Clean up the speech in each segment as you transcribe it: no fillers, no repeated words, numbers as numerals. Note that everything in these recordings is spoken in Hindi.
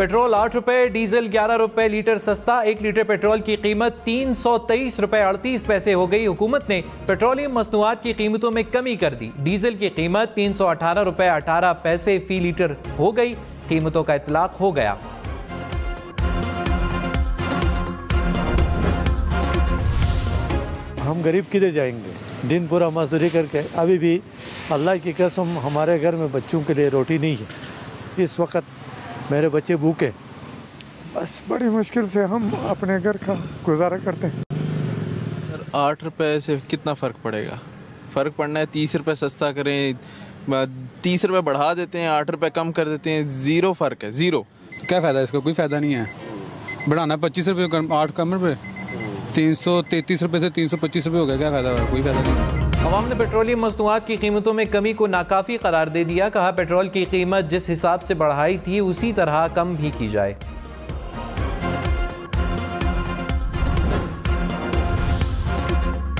पेट्रोल 8 रुपए, डीजल 11 रुपए लीटर सस्ता। 1 लीटर पेट्रोल की कीमत 323 रुपए 38 पैसे हो गई। हुकूमत ने पेट्रोलियम मसनूआत की कीमतों में कमी कर दी। डीजल की कीमत 318 रुपए 18 पैसे फी लीटर हो गई। कीमतों का इतलाक हो गया। हम गरीब किधर जाएंगे? दिन पूरा मजदूरी करके अभी भी अल्लाह की कसम हमारे घर में बच्चों के लिए रोटी नहीं है। इस वक्त मेरे बच्चे भूखे, बस बड़ी मुश्किल से हम अपने घर का गुजारा करते हैं। 8 रुपए से कितना फ़र्क पड़ेगा? फ़र्क पड़ना है 30 रुपए सस्ता करें, 30 रुपए बढ़ा देते हैं, 8 रुपए कम कर देते हैं, ज़ीरो फ़र्क है, ज़ीरो। तो क्या फ़ायदा इसका? कोई फ़ायदा नहीं है। बढ़ाना 25 रुपये, 8 कम रुपये, 333 रुपये से 325 रुपये हो गया, क्या फ़ायदा हुआ? कोई फ़ायदा नहीं है। अवाम ने पेट्रोलियम मसनूआत की कीमतों में कमी को नाकाफ़ी करार दे दिया। कहा पेट्रोल की कीमत जिस हिसाब से बढ़ाई थी उसी तरह कम भी की जाए।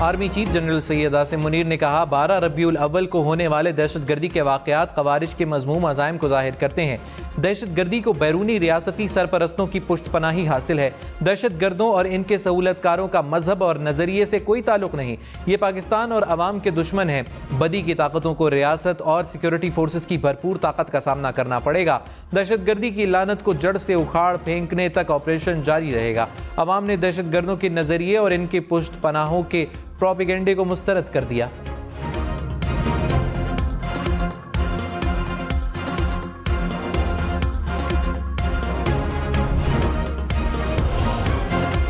Army chief general Syed Asim Munir ने कहा 12 रबीउल अव्वल को होने वाले दहशतगर्दी के वाक़यात ख़वारिज के मज़मूम अज़ाइम को ज़ाहिर करते हैं। दहशतगर्दी को बैरूनी रियासती सरपरस्तों की पुष्टपनाही हासिल है। दहशतगर्दों और इनके सहूलतकारों का मजहब और नज़रिए से कोई ताल्लुक नहीं। ये पाकिस्तान और अवाम के दुश्मन हैं। बदी की ताकतों को रियासत और सिक्योरिटी फोर्सेस की भरपूर ताकत का सामना करना पड़ेगा। दहशतगर्दी की लानत को जड़ से उखाड़ फेंकने तक ऑपरेशन जारी रहेगा। अवाम ने दहशतगर्दों के नज़रिए और इनके पुष्टपनाहों के प्रोपेगेंडे को मुस्तरद कर दिया।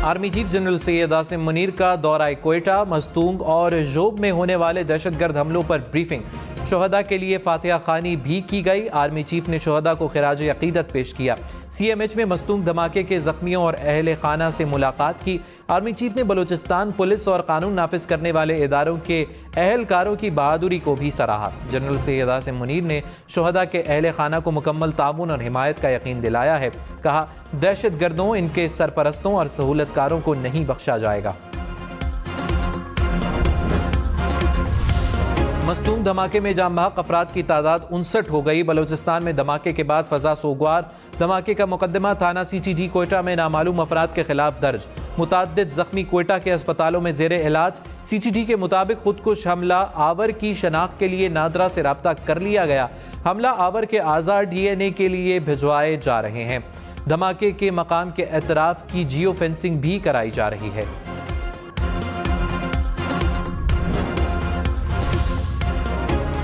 Army chief general Syed Asim Munir का दौरा कोयटा, मस्तूंग और जोब में होने वाले दहशतगर्द हमलों पर ब्रीफिंग। शोहदा के लिए फातिहा खानी भी की गई। आर्मी चीफ ने शोहदा को खिराज अकीदत पेश किया। CMH में मस्तूंग धमाके के जख्मियों और अहले खाना से मुलाकात की। आर्मी चीफ ने बलूचिस्तान पुलिस और कानून नाफिज करने वाले इदारों के अहलकारों की बहादुरी को भी सराहा। जनरल सैयद आसिम मुनीर ने शोहदा के अहले खाना को मुकम्मल ताउन और हिमायत का यकीन दिलाया है। कहा दहशतगर्दों, इनके सरपरस्तों और सहूलतकारों को नहीं बख्शा जाएगा। मस्तूंग धमाके में जाम बहक अफराद की तादाद 59 हो गई। बलूचिस्तान में धमाके के बाद फजा सोगवार। धमाके का मुकदमा थाना CTG कोयटा में नामालूम अफराद के खिलाफ दर्ज। मुताद्दिद जख्मी कोयटा के अस्पतालों में जेर इलाज। CTG के मुताबिक खुदकुश हमला आवर की शनाख्त के लिए नादरा से रब्ता कर लिया गया। हमला आवर के आज़ाद DNA के लिए भिजवाए जा रहे हैं। धमाके के मकाम के एतराफ की जियो फेंसिंग भी कराई जा रही है।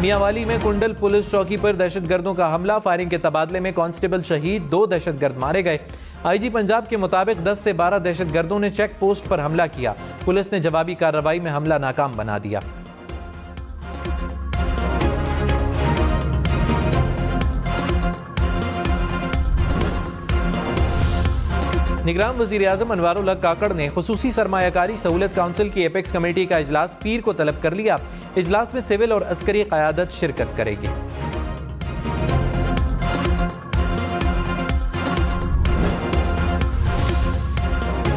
मियांवाली में कुंडल पुलिस चौकी पर दहशतगर्दों का हमला। फायरिंग के तबादले में कांस्टेबल शहीद, 2 दहशतगर्द मारे गए। IG पंजाब के मुताबिक 10 से 12 दहशतगर्दों ने चेक पोस्ट पर हमला किया। पुलिस ने जवाबी कार्रवाई में हमला नाकाम बना दिया। निगरान वज़ीर आज़म अनवारुल हक काकड़ ने खुसूसी सरमायाकारी सहूलत काउंसिल की एपेक्स कमेटी का इजलास पीर को तलब कर लिया। इजलास में सिविल और अस्करी क़यादत शिरकत करेगी।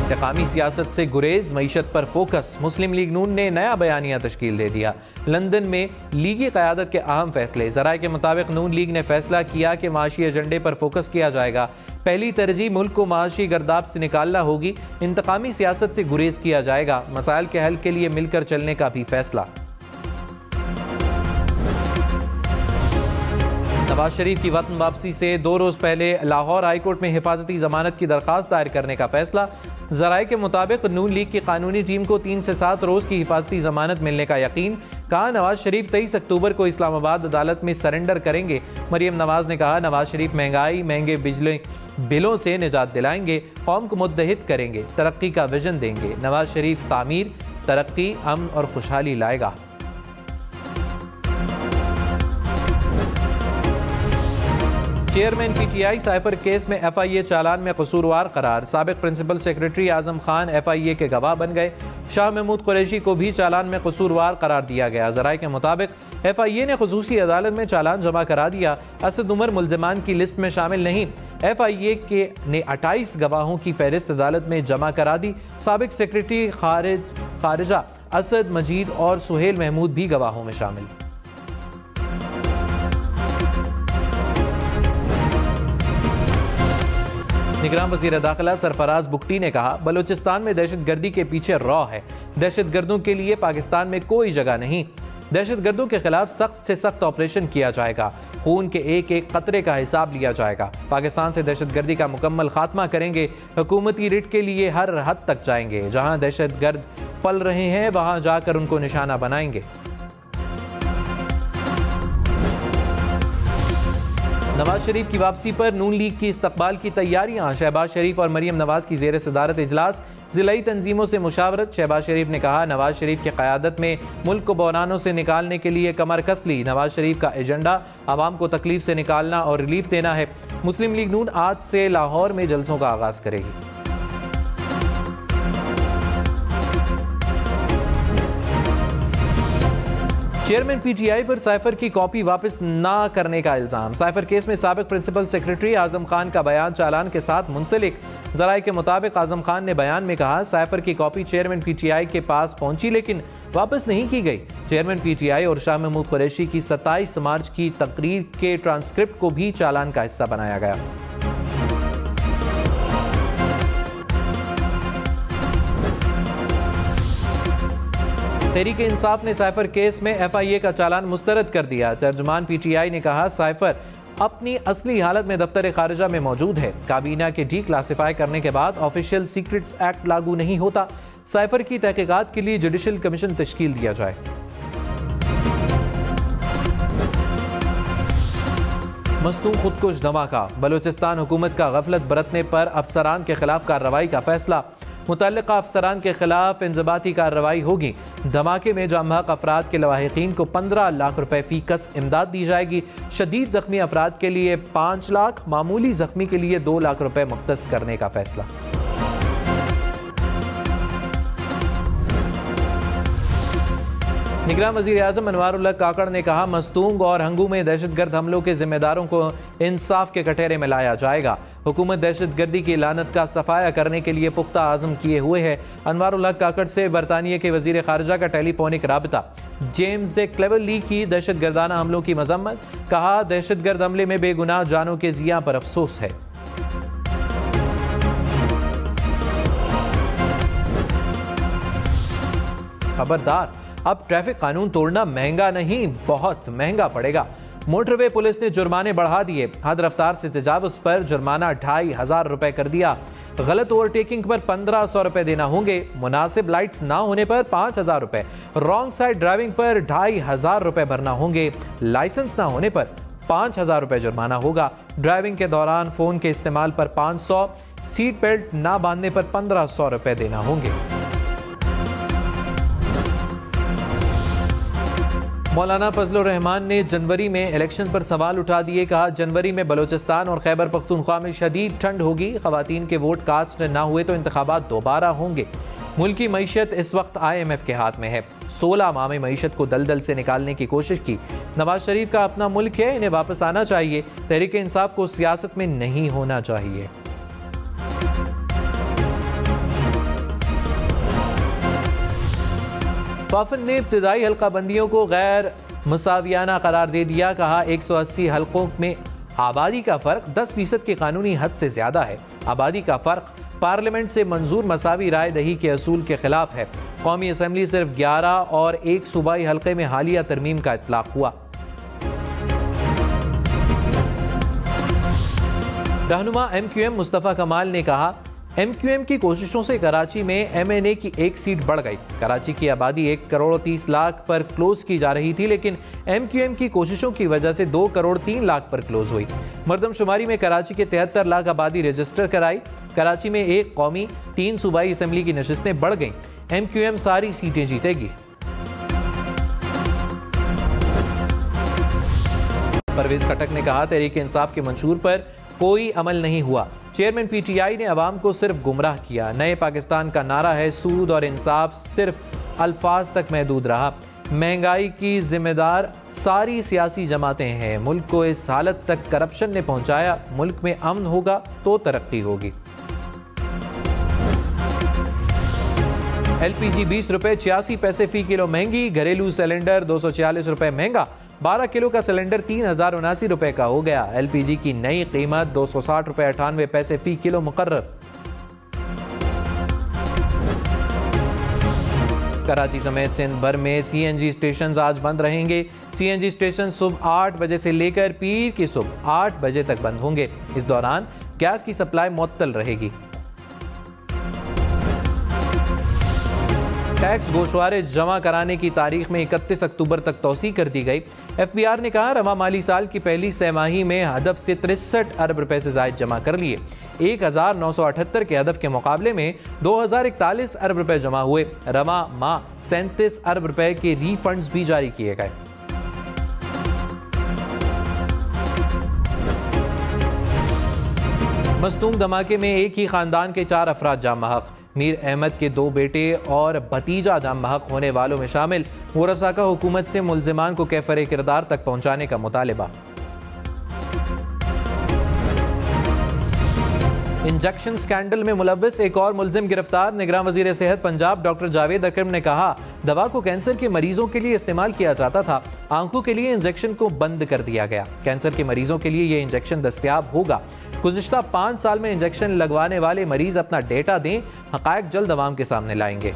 इंतकामी सियासत से गुरेज, मईशत पर फोकस। मुस्लिम लीग नून ने नया बयानिया तश्कील दे दिया। लंदन में लीगी क़यादत के अहम फैसले। ज़राए के मुताबिक नून लीग ने फैसला किया कि माशी एजेंडे पर फोकस किया जाएगा। पहली तरजीह मुल्क को माशी गर्दाब से निकालना होगी। इंतकामी सियासत से गुरेज किया जाएगा। मसाइल के हल के लिए मिलकर चलने का भी फैसला। नवाज शरीफ की वतन वापसी से 2 रोज पहले लाहौर हाईकोर्ट में हिफाजती जमानत की दरखास्त दायर करने का फैसला। ज़राए के मुताबिक नून लीग की कानूनी टीम को 3 से 7 रोज की हिफाजती जमानत मिलने का यकीन। कहा नवाज शरीफ 23 अक्टूबर को इस्लामाबाद अदालत में सरेंडर करेंगे। मरियम नवाज ने कहा नवाज शरीफ महंगाई, महंगे बिजली बिलों से निजात दिलाएंगे, कौम को मुत्तहिद करेंगे, तरक्की का विजन देंगे। नवाज शरीफ तामीर, तरक्की, अमन और खुशहाली लाएगा। चेयरमैन PTI साइफर केस में FIA चालान में कसूरवार करार। साबिक principal secretary Azam Khan FIA के गवाह बन गए। शाह महमूद कुरैशी को भी चालान में कसूरवार करार दिया गया। ज़राए के मुताबिक FIA ने खुसूसी अदालत में चालान जमा करा दिया। असद उमर मुल्ज़िमान की लिस्ट में शामिल नहीं। FIA ने 28 गवाहों की फहरिस्त अदालत में जमा करा दी। साबिक सेक्रेटरी खारिजा असद मजीद और सुहेल महमूद भी गवाहों में शामिल। निगरान वज़ीर दाखिला सरफराज बुगटी ने कहा, बलूचिस्तान में दहशतगर्दी के पीछे रॉ है। दहशतगर्दों के लिए पाकिस्तान में कोई जगह नहीं। दहशतगर्दों के खिलाफ सख्त से सख्त ऑपरेशन किया जाएगा। खून के एक एक कतरे का हिसाब लिया जाएगा। पाकिस्तान से दहशतगर्दी का मुकम्मल खात्मा करेंगे। हुकूमती रिट के लिए हर हद तक जाएंगे। जहां दहशतगर्द पल रहे हैं वहां जाकर उनको निशाना बनाएंगे। नवाज शरीफ की वापसी पर नून लीग की इस्तकबाल की तैयारियां। शहबाज शरीफ और मरीम नवाज की ज़ेर सदारत इजलास। ज़िलाई तंजीमों से मुशावरत। शहबाज शरीफ ने कहा, नवाज शरीफ की क़यादत में मुल्क को बहरानों से निकालने के लिए कमर कस ली। नवाज शरीफ का एजेंडा आवाम को तकलीफ से निकालना और रिलीफ देना है। मुस्लिम लीग नून आज से लाहौर में जलसों का आगाज करेगी। चेयरमैन पीटीआई पर साइफर की कॉपी वापस ना करने का इल्जाम। साइफर केस में साबिक प्रिंसिपल सेक्रेटरी आजम खान का बयान चालान के साथ मुंसलिक। जराये के मुताबिक आजम खान ने बयान में कहा, साइफर की कॉपी चेयरमैन पीटीआई के पास पहुंची लेकिन वापस नहीं की गई। चेयरमैन पीटीआई और शाह महमूद कुरैशी की 27 मार्च की तकरीर के ट्रांसक्रिप्ट को भी चालान का हिस्सा बनाया गया। तहरीक इंसाफ ने साइफर केस में FIA का चालान मुस्तरद कर दिया। तर्जुमान PTI ने कहा, साइफर अपनी असली हालत में दफ्तर खारिजा में मौजूद है। काबीना के डी क्लासिफाई करने के बाद ऑफिशियल सीक्रेट्स एक्ट लागू नहीं होता। साइफर की तहकीकात के लिए जुडिशल कमीशन तश्कील दिया जाए। मस्तूम खुदकुश धमाका। बलूचिस्तान हुकूमत का गफलत बरतने पर अफसरान के खिलाफ कार्रवाई का फैसला। मुतल्लिका अफसरान के खिलाफ इंजबाती कार्रवाई होगी। धमाके में जाम-बहक अफराद के लवाहिकीन को 15 लाख रुपए फी कस इमदाद दी जाएगी। शदीद जख्मी अफराद के लिए 5 लाख, मामूली जख्मी के लिए 2 लाख रुपए मुख्तस करने का फैसला। निगरान वज़ीर आज़म अनवारुल्लाह काकड़ ने कहा, मस्तूंग और हंगू में दहशतगर्द हमलों के जिम्मेदारों को इंसाफ के कटहरे में लाया जाएगा। हुकूमत दहशतगर्दी की लानत का सफाया करने के लिए पुख्ता आज़म किए हुए है। अनवारुल्लाह काकड़ से बरतानिया के वज़ीर खारजा का टेलीफोनिक राबता। जेम्स क्लेवरली की दहशतगर्दाना हमलों की मजम्मत। कहा, दहशतगर्द हमले में बेगुनाह जानों के ज़िया पर अफसोस है। खबरदार, अब ट्रैफिक कानून तोड़ना महंगा नहीं, बहुत महंगा पड़ेगा। मोटरवे पुलिस ने जुर्माने बढ़ा दिए। हद रफ्तार से तजावुज पर जुर्माना 2500 रुपए कर दिया। गलत ओवरटेकिंग पर 1500 रुपए देना होंगे। मुनासिब लाइट्स ना होने पर 5000 रुपए। रॉन्ग साइड ड्राइविंग पर 2500 रुपए भरना होंगे। लाइसेंस ना होने पर 5000 रुपए जुर्माना होगा। ड्राइविंग के दौरान फोन के इस्तेमाल पर 500, सीट बेल्ट ना बांधने पर 1500 रुपए देना होंगे। मौलाना फजलुर रहमान ने जनवरी में इलेक्शन पर सवाल उठा दिए। कहा, जनवरी में बलूचिस्तान और खैबर पख्तूनख्वा में शदीद ठंड होगी। खवातीन के वोट कास्ट ना हुए तो इंतखाबात दोबारा होंगे। मुल्क की मईशत इस वक्त IMF के हाथ में है। 16 माह में मईशत को दलदल से निकालने की कोशिश की। नवाज शरीफ का अपना मुल्क है, इन्हें वापस आना चाहिए। तहरीक इंसाफ को सियासत में नहीं होना चाहिए। वाफद ने इब्तदाई हल्का बंदियों को गैर मुसावियाना करार दे दिया। कहा, 180 हल्कों में आबादी का फ़र्क 10% की कानूनी हद से ज़्यादा है। आबादी का फ़र्क पार्लियामेंट से मंजूर मसावी राय दही के असूल के खिलाफ है। कौमी असम्बली सिर्फ 11 और एक सूबाई हल्के में हालिया तरमीम का इतलाक हुआ। रहनुमा MQM मुस्तफ़ा कमाल ने कहा, MQM की कोशिशों से कराची में MNA की एक सीट बढ़ गई। कराची की आबादी 1,30,00,000 पर क्लोज की जा रही थी, लेकिन MQM की कोशिशों की वजह से 2,03,00,000 पर क्लोज हुई। मरदमशुमारी में कराची के 73 लाख आबादी रजिस्टर कराई। कराची में 1 कौमी 3 सूबाई असम्बली की नशिस्तें बढ़ गईं। MQM सारी सीटें जीतेगी। परवेज खटक ने कहा, तहरीक इंसाफ के मंशूर पर कोई अमल नहीं हुआ। चेयरमैन PTI ने अवाम को सिर्फ गुमराह किया। नए पाकिस्तान का नारा है, सूद और इंसाफ सिर्फ अल्फाज तक महदूद रहा। महंगाई की जिम्मेदार सारी सियासी जमातें हैं। मुल्क को इस हालत तक करप्शन ने पहुंचाया। मुल्क में अमन होगा तो तरक्की होगी। LPG 20 रुपए 86 पैसे फी किलो महंगी। घरेलू सिलेंडर 246 रुपए महंगा। 12 किलो का सिलेंडर 3079 रुपए का हो गया। LPG की नई कीमत 260 रुपए 98 पैसे फी किलो मुकर्रर। कराची समेत सिंध भर में CNG स्टेशन आज बंद रहेंगे। CNG स्टेशन सुबह 8 बजे से लेकर पीर की सुबह 8 बजे तक बंद होंगे। इस दौरान गैस की सप्लाई मुअत्तल रहेगी। टैक्स गोशवारे जमा कराने की तारीख में 31 अक्टूबर तक तौसी कर दी गई। FBR ने कहा रवा माली साल की पहली सहमाही में हदफ से 63 अरब रुपए से जायद जमा कर लिए। 1978 के हदफ के मुकाबले में 2041 अरब रुपए जमा हुए। रवा माह 37 अरब रुपए के रीफंड्स भी जारी किए गए। मस्तूंग धमाके में एक ही खानदान के 4 अफराद जाम महक। मीर अहमद के 2 बेटे और भतीजा जाम महक होने वालों में शामिल। मुरसा का हुकूमत से मुल्जिमान को कैफरे किरदार तक पहुंचाने का मुतालिबा। इंजेक्शन स्कैंडल में मुलव्विस एक और मुल्जिम गिरफ्तार। निगरान वजीर सेहत पंजाब डॉक्टर जावेद अकरम ने कहा दवा को कैंसर के मरीजों के लिए इस्तेमाल किया जाता था, आंखों के लिए इंजेक्शन को बंद कर दिया गया। कैंसर के मरीजों के लिए यह इंजेक्शन दस्तयाब होगा। गुज़िश्ता 5 साल में इंजेक्शन लगवाने वाले मरीज अपना डेटा दें, हक़ाइक़ जल्द अवाम के सामने लाएंगे।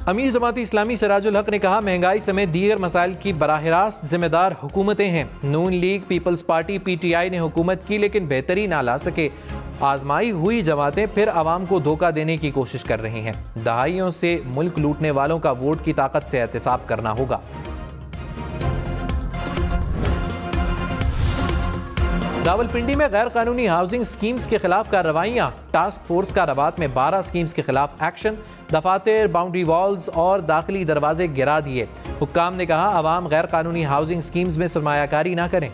अमीर जमात इस्लामी सिराजुल हक ने कहा महंगाई समेत दीगर मसाइल की बराह रास्त जिम्मेदार हुकूमतें हैं। नून लीग, पीपल्स पार्टी, PTI ने हुकूमत की लेकिन बेहतरी ना ला सके। आजमाई हुई जमातें फिर आवाम को धोखा देने की कोशिश कर रही हैं। दहाइयों से मुल्क लूटने वालों का वोट की ताकत से एहतिसाब करना होगा। रावलपिंडी में गैर कानूनी हाउसिंग स्कीम्स के खिलाफ कार्रवाइयां। टास्क फोर्स का रबात में 12 स्कीम्स के खिलाफ एक्शन। दफातर, बाउंड्री वॉल्स और दाखिली दरवाजे गिरा दिए। हुक्काम ने कहा अवाम गैर कानूनी हाउसिंग स्कीम्स में सरमायाकारी ना करें।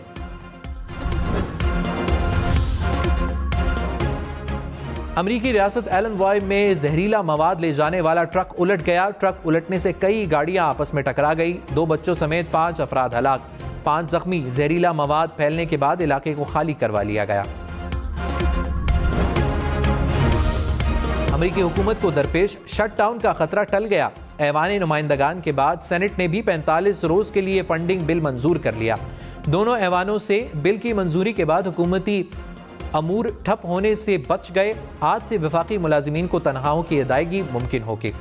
अमरीकी रियासत एलनवॉय में जहरीला मवाद ले जाने वाला ट्रक उलट गया। ट्रक उलटने से कई गाड़ियां आपस में टकरा गई। 2 बच्चों समेत 5 अफराद हलाक, 5 जख्मी। जहरीला मवाद फैलने के बाद इलाके को खाली करवा लिया गया। अमरीकी हुकूमत को दरपेश शटडाउन का खतरा टल गया। ऐवान नुमाइंदगान के बाद सेनेट ने भी 45 रोज के लिए फंडिंग बिल मंजूर कर लिया। दोनों ऐवानों से बिल की मंजूरी के बाद हुकूमती अमूर ठप होने से बच गए। आज से वफाकी मुलाजिमीन को तनख्वाहों की अदायगी मुमकिन होगी।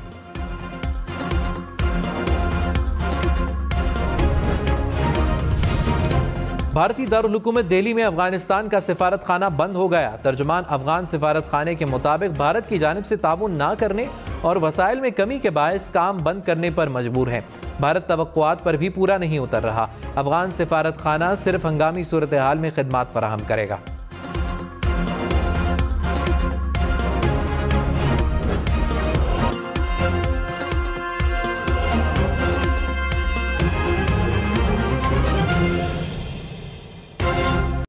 भारतीय दारुल हुकूमत दिल्ली में अफगानिस्तान का सिफारत खाना बंद हो गया। तर्जुमान अफगान सिफारत खाने के मुताबिक भारत की जानिब से ताउन ना करने और वसाइल में कमी के बायस काम बंद करने पर मजबूर है। भारत तवक्कुआत पर भी पूरा नहीं उतर रहा। अफगान सिफारत खाना सिर्फ हंगामी सूरत हाल में खिदमात फराहम करेगा।